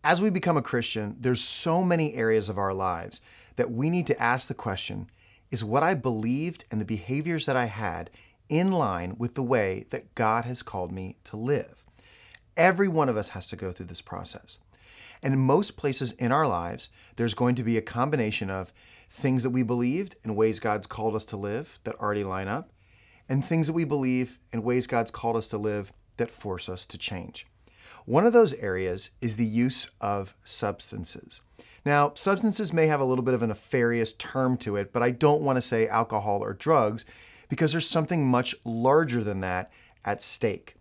As we become a Christian, there's so many areas of our lives that we need to ask the question, is what I believed and the behaviors that I had in line with the way that God has called me to live? Every one of us has to go through this process. And in most places in our lives, there's going to be a combination of things that we believed and ways God's called us to live that already line up, and things that we believe and ways God's called us to live that force us to change. One of those areas is the use of substances. Now, substances may have a little bit of a nefarious term to it, but I don't want to say alcohol or drugs because there's something much larger than that at stake.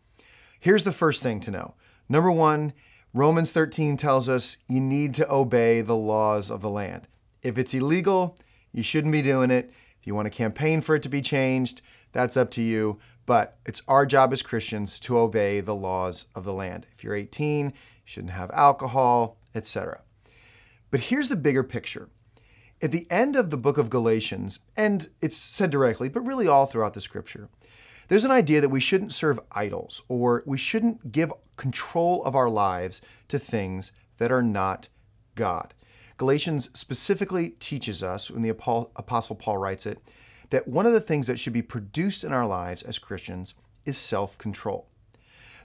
Here's the first thing to know. Number one, Romans 13 tells us you need to obey the laws of the land. If it's illegal, you shouldn't be doing it. If you want to campaign for it to be changed, that's up to you. But it's our job as Christians to obey the laws of the land. If you're 18, you shouldn't have alcohol, etc. But here's the bigger picture. At the end of the book of Galatians, and it's said directly, but really all throughout the scripture, there's an idea that we shouldn't serve idols, or we shouldn't give control of our lives to things that are not God. Galatians specifically teaches us, when the Apostle Paul writes it, that one of the things that should be produced in our lives as Christians is self-control.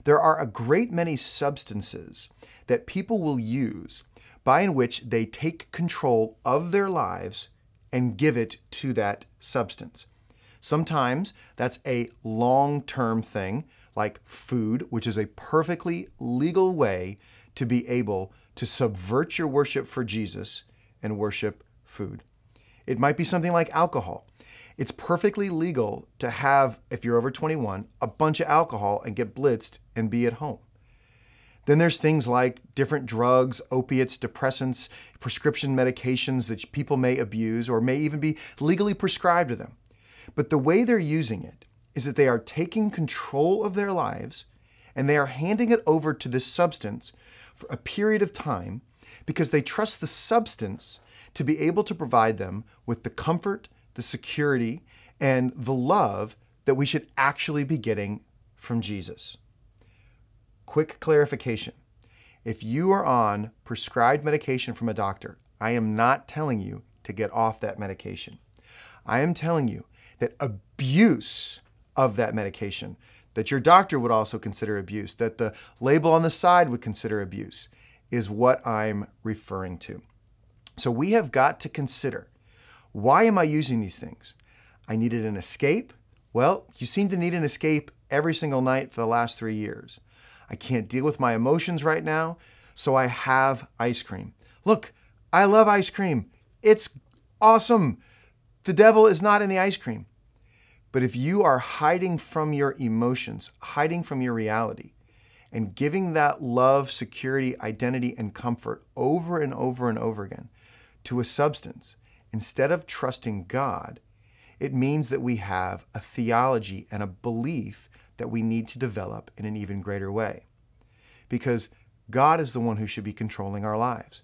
There are a great many substances that people will use by in which they take control of their lives and give it to that substance. Sometimes that's a long-term thing, like food, which is a perfectly legal way to be able to subvert your worship for Jesus and worship food. It might be something like alcohol. It's perfectly legal to have, if you're over 21, a bunch of alcohol and get blitzed and be at home. Then there's things like different drugs, opiates, depressants, prescription medications that people may abuse or may even be legally prescribed to them. But the way they're using it is that they are taking control of their lives and they are handing it over to this substance for a period of time because they trust the substance to be able to provide them with the comfort, the security, and the love that we should actually be getting from Jesus. Quick clarification. If you are on prescribed medication from a doctor, I am not telling you to get off that medication. I am telling you that abuse of that medication, that your doctor would also consider abuse, that the label on the side would consider abuse, is what I'm referring to. So we have got to consider, why am I using these things? I needed an escape. Well, you seem to need an escape every single night for the last 3 years. I can't deal with my emotions right now, so I have ice cream. Look, I love ice cream. It's awesome. The devil is not in the ice cream. But if you are hiding from your emotions, hiding from your reality, and giving that love, security, identity, and comfort over and over and over again to a substance, instead of trusting God, it means that we have a theology and a belief that we need to develop in an even greater way. Because God is the one who should be controlling our lives.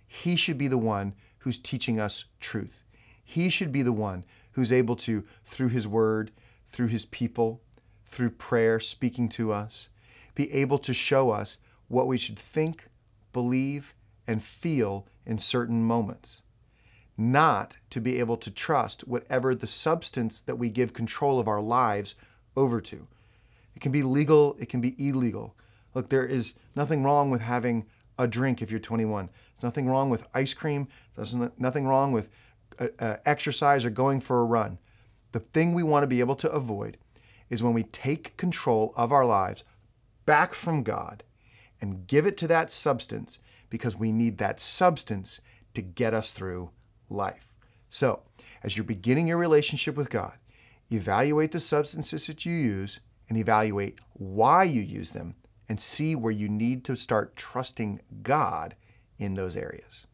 He should be the one who's teaching us truth. He should be the one who's able to, through His Word, through His people, through prayer speaking to us, be able to show us what we should think, believe, and feel in certain moments. Not to be able to trust whatever the substance that we give control of our lives over to. It can be legal, it can be illegal. Look, there is nothing wrong with having a drink if you're 21. There's nothing wrong with ice cream. There's nothing wrong with exercise or going for a run. The thing we want to be able to avoid is when we take control of our lives back from God and give it to that substance because we need that substance to get us through life. So, as you're beginning your relationship with God, evaluate the substances that you use and evaluate why you use them and see where you need to start trusting God in those areas.